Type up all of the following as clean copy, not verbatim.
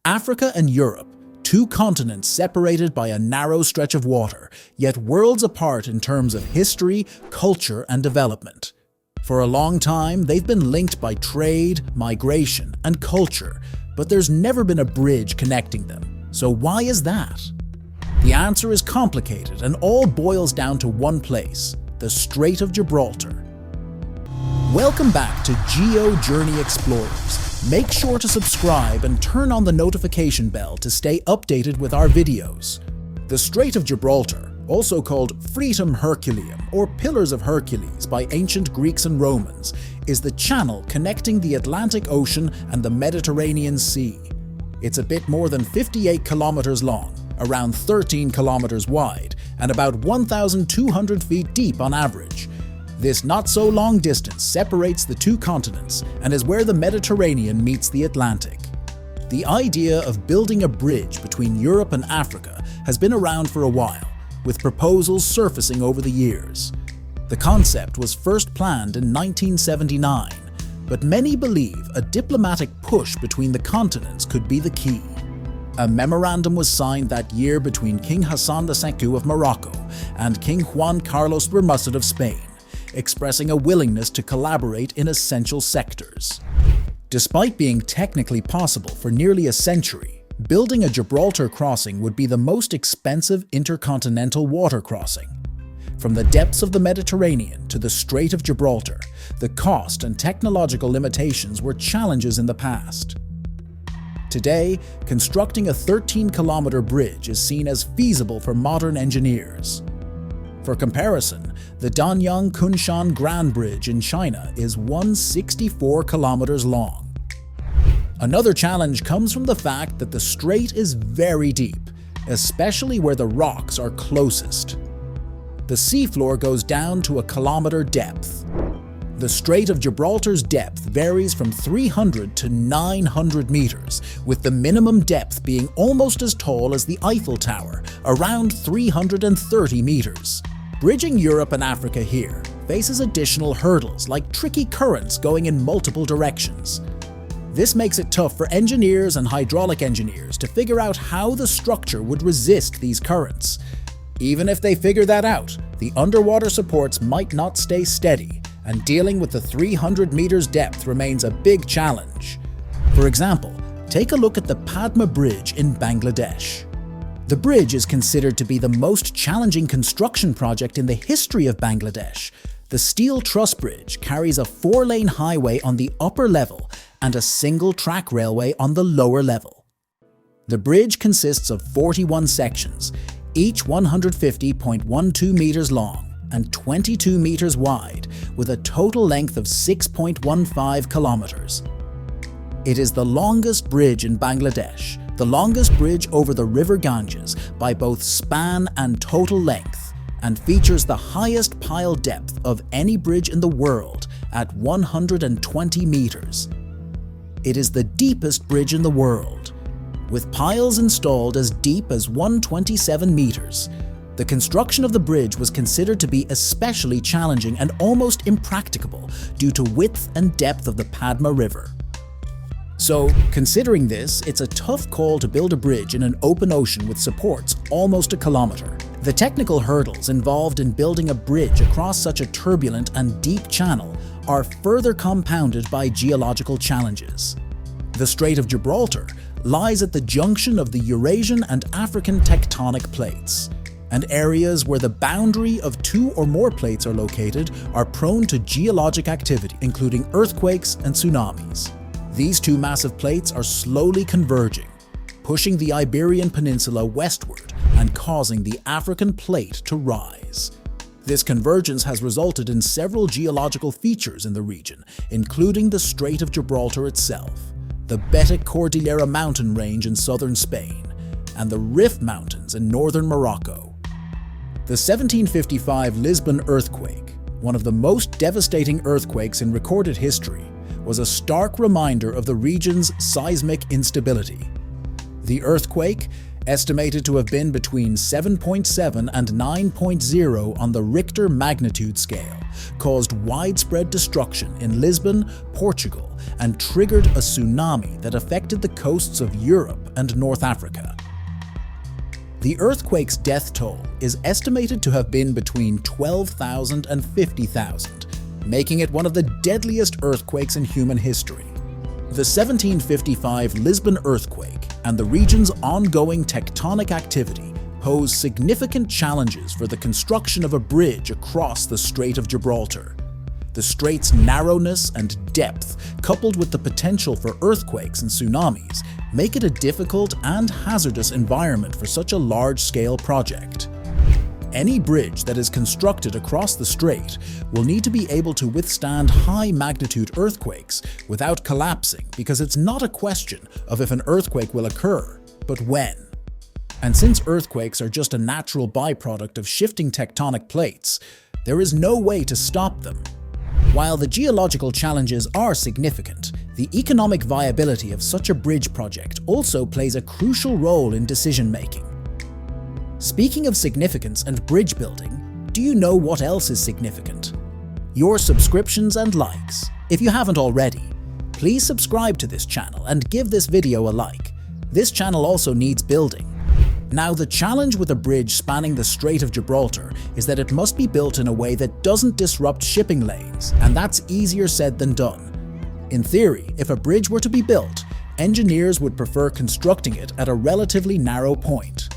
Africa and Europe, two continents separated by a narrow stretch of water, yet worlds apart in terms of history, culture, and development. For a long time, they've been linked by trade, migration, and culture, but there's never been a bridge connecting them. So why is that? The answer is complicated and all boils down to one place: the Strait of Gibraltar. Welcome back to GeoJourney Explorers. Make sure to subscribe and turn on the notification bell to stay updated with our videos. The Strait of Gibraltar, also called Fretum Herculeum or Pillars of Hercules by ancient Greeks and Romans, is the channel connecting the Atlantic Ocean and the Mediterranean Sea. It's a bit more than 58 kilometers long, around 13 kilometers wide, and about 1,200 feet deep on average. This not-so-long distance separates the two continents and is where the Mediterranean meets the Atlantic. The idea of building a bridge between Europe and Africa has been around for a while, with proposals surfacing over the years. The concept was first planned in 1979, but many believe a diplomatic push between the continents could be the key. A memorandum was signed that year between King Hassan II of Morocco and King Juan Carlos I of Spain, expressing a willingness to collaborate in essential sectors. Despite being technically possible for nearly a century, building a Gibraltar crossing would be the most expensive intercontinental water crossing. From the depths of the Mediterranean to the Strait of Gibraltar, the cost and technological limitations were challenges in the past. Today, constructing a 13-kilometer bridge is seen as feasible for modern engineers. For comparison, the Danyang Kunshan Grand Bridge in China is 164 kilometers long. Another challenge comes from the fact that the strait is very deep, especially where the rocks are closest. The seafloor goes down to a kilometer depth. The Strait of Gibraltar's depth varies from 300 to 900 meters, with the minimum depth being almost as tall as the Eiffel Tower, around 330 meters. Bridging Europe and Africa here faces additional hurdles like tricky currents going in multiple directions. This makes it tough for engineers and hydraulic engineers to figure out how the structure would resist these currents. Even if they figure that out, the underwater supports might not stay steady, and dealing with the 300 meters depth remains a big challenge. For example, take a look at the Padma Bridge in Bangladesh. The bridge is considered to be the most challenging construction project in the history of Bangladesh. The steel truss bridge carries a 4-lane highway on the upper level and a single-track railway on the lower level. The bridge consists of 41 sections, each 150.12 meters long and 22 meters wide, with a total length of 6.15 kilometers. It is the longest bridge in Bangladesh, the longest bridge over the River Ganges by both span and total length, and features the highest pile depth of any bridge in the world at 120 meters. It is the deepest bridge in the world, with piles installed as deep as 127 meters. The construction of the bridge was considered to be especially challenging and almost impracticable due to width and depth of the Padma River. So, considering this, it's a tough call to build a bridge in an open ocean with supports almost a kilometer. The technical hurdles involved in building a bridge across such a turbulent and deep channel are further compounded by geological challenges. The Strait of Gibraltar lies at the junction of the Eurasian and African tectonic plates, and areas where the boundary of two or more plates are located are prone to geologic activity, including earthquakes and tsunamis. These two massive plates are slowly converging, pushing the Iberian Peninsula westward and causing the African plate to rise. This convergence has resulted in several geological features in the region, including the Strait of Gibraltar itself, the Betic Cordillera mountain range in southern Spain, and the Rif Mountains in northern Morocco. The 1755 Lisbon earthquake, one of the most devastating earthquakes in recorded history, was a stark reminder of the region's seismic instability. The earthquake, estimated to have been between 7.7 and 9.0 on the Richter magnitude scale, caused widespread destruction in Lisbon, Portugal, and triggered a tsunami that affected the coasts of Europe and North Africa. The earthquake's death toll is estimated to have been between 12,000 and 50,000, making it one of the deadliest earthquakes in human history. The 1755 Lisbon earthquake and the region's ongoing tectonic activity pose significant challenges for the construction of a bridge across the Strait of Gibraltar. The strait's narrowness and depth, coupled with the potential for earthquakes and tsunamis, make it a difficult and hazardous environment for such a large-scale project. Any bridge that is constructed across the strait will need to be able to withstand high-magnitude earthquakes without collapsing, because it's not a question of if an earthquake will occur, but when. And since earthquakes are just a natural byproduct of shifting tectonic plates, there is no way to stop them. While the geological challenges are significant, the economic viability of such a bridge project also plays a crucial role in decision-making. Speaking of significance and bridge building, do you know what else is significant? Your subscriptions and likes. If you haven't already, please subscribe to this channel and give this video a like. This channel also needs building. Now, the challenge with a bridge spanning the Strait of Gibraltar is that it must be built in a way that doesn't disrupt shipping lanes, and that's easier said than done. In theory, if a bridge were to be built, engineers would prefer constructing it at a relatively narrow point.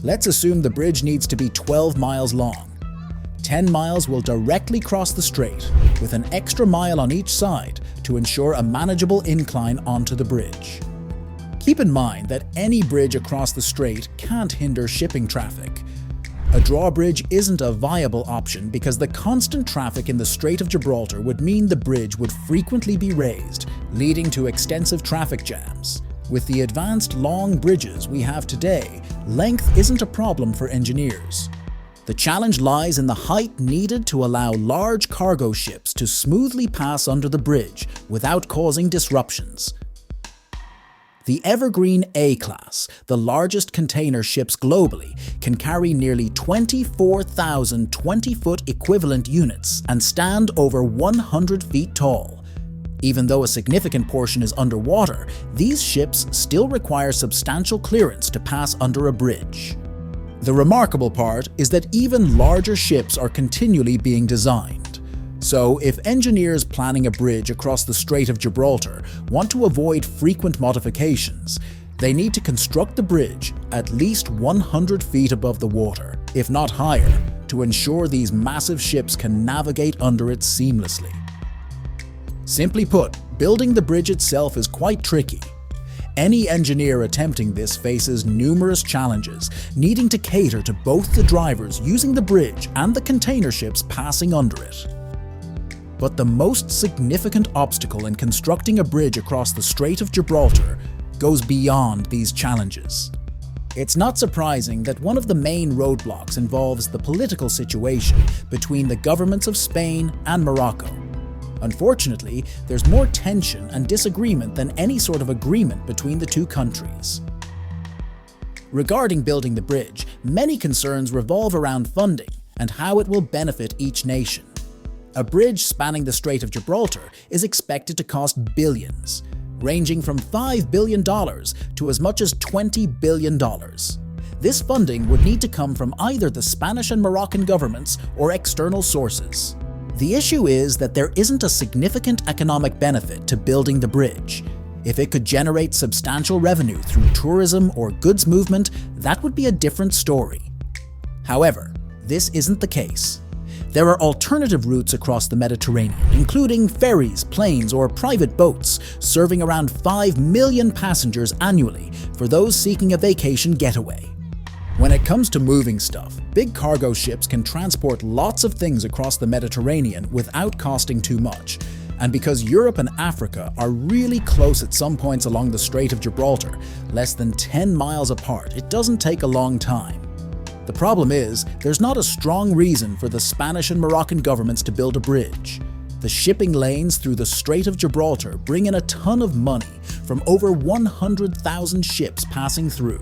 Let's assume the bridge needs to be 12 miles long. 10 miles will directly cross the strait, with an extra mile on each side to ensure a manageable incline onto the bridge. Keep in mind that any bridge across the strait can't hinder shipping traffic. A drawbridge isn't a viable option because the constant traffic in the Strait of Gibraltar would mean the bridge would frequently be raised, leading to extensive traffic jams. With the advanced long bridges we have today, length isn't a problem for engineers. The challenge lies in the height needed to allow large cargo ships to smoothly pass under the bridge without causing disruptions. The Evergreen A-class, the largest container ships globally, can carry nearly 24,000 20-foot equivalent units and stand over 100 feet tall. Even though a significant portion is underwater, these ships still require substantial clearance to pass under a bridge. The remarkable part is that even larger ships are continually being designed. So, if engineers planning a bridge across the Strait of Gibraltar want to avoid frequent modifications, they need to construct the bridge at least 100 feet above the water, if not higher, to ensure these massive ships can navigate under it seamlessly. Simply put, building the bridge itself is quite tricky. Any engineer attempting this faces numerous challenges, needing to cater to both the drivers using the bridge and the container ships passing under it. But the most significant obstacle in constructing a bridge across the Strait of Gibraltar goes beyond these challenges. It's not surprising that one of the main roadblocks involves the political situation between the governments of Spain and Morocco. Unfortunately, there's more tension and disagreement than any sort of agreement between the two countries. Regarding building the bridge, many concerns revolve around funding and how it will benefit each nation. A bridge spanning the Strait of Gibraltar is expected to cost billions, ranging from $5 billion to as much as $20 billion. This funding would need to come from either the Spanish and Moroccan governments or external sources. The issue is that there isn't a significant economic benefit to building the bridge. If it could generate substantial revenue through tourism or goods movement, that would be a different story. However, this isn't the case. There are alternative routes across the Mediterranean, including ferries, planes, or private boats, serving around 5 million passengers annually for those seeking a vacation getaway. When it comes to moving stuff, big cargo ships can transport lots of things across the Mediterranean without costing too much. And because Europe and Africa are really close at some points along the Strait of Gibraltar, less than 10 miles apart, it doesn't take a long time. The problem is, there's not a strong reason for the Spanish and Moroccan governments to build a bridge. The shipping lanes through the Strait of Gibraltar bring in a ton of money from over 100,000 ships passing through.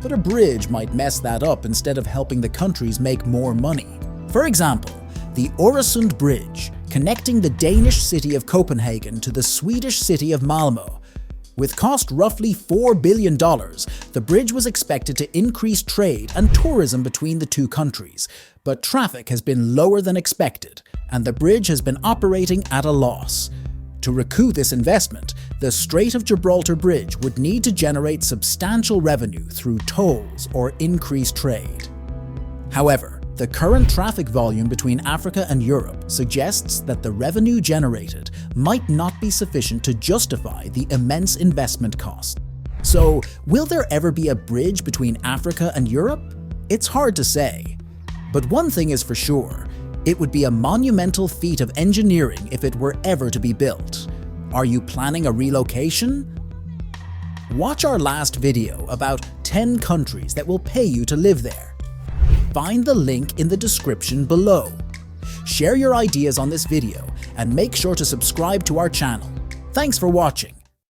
but a bridge might mess that up instead of helping the countries make more money. For example, the Öresund Bridge, connecting the Danish city of Copenhagen to the Swedish city of Malmö. With cost roughly $4 billion, the bridge was expected to increase trade and tourism between the two countries, but traffic has been lower than expected, and the bridge has been operating at a loss. To recoup this investment, the Strait of Gibraltar bridge would need to generate substantial revenue through tolls or increased trade. However, the current traffic volume between Africa and Europe suggests that the revenue generated might not be sufficient to justify the immense investment cost. So, will there ever be a bridge between Africa and Europe? It's hard to say. But one thing is for sure, it would be a monumental feat of engineering if it were ever to be built. Are you planning a relocation? Watch our last video about 10 countries that will pay you to live there. Find the link in the description below. Share your ideas on this video and make sure to subscribe to our channel. Thanks for watching.